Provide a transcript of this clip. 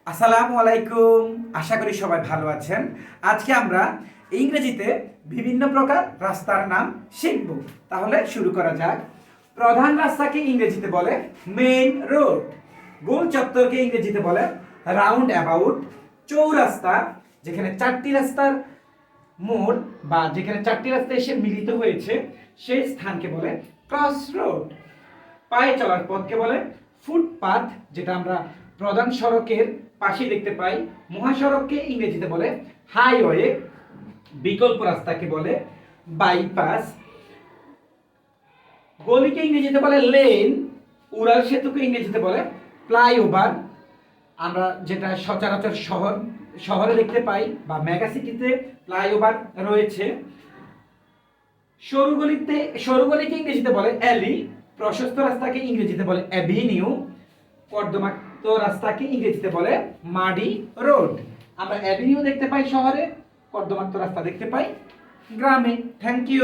আসসালামু আলাইকুম। আশা করি সবাই ভালো আছেন। আজকে আমরা ইংরেজিতে বিভিন্ন প্রকার রাস্তার নাম শিখব। তাহলে শুরু করা যাক। প্রধান রাস্তাকে ইংরেজিতে বলে মেইন রোড। গোল চত্বরকে ইংরেজিতে বলে রাউন্ড অ্যাবাউট। চৌরাস্তা, যেখানে চারটি রাস্তার মোড় বা যেখানে চারটি রাস্তা এসে মিলিত হয়েছে সেই স্থানকে বলে ক্রস রোড। পায়ে চলার পথকে বলে ফুটপাথ, যেটা আমরা প্রধান সড়কের পাশে দেখতে পাই। মহাসড়ককে ইংরেজিতে বলে হাইওয়ে। বিকল্প রাস্তাকে বলে বাইপাস। গলিকে ইংরেজিতে বলে লেন। উড়াল সেতুকে ইংরেজিতে বলে ফ্লাইওভার। আমরা যেটা সচরাচর শহরে দেখতে পাই বা মেগাসিটিতে ফ্লাইওভার রয়েছে। সরু গলিকে ইংরেজিতে বলে অ্যালি। প্রশস্ত রাস্তাকে ইংরেজিতে বলে অ্যাভিনিউ। কর্দমাক্ত রাস্তাকে ইংরেজিতে বলে মাডি রোড। আমরা অ্যাভিনিউ দেখতে পাই শহরে, কর্দমাক্ত রাস্তা দেখতে পাই গ্রামে। Thank you.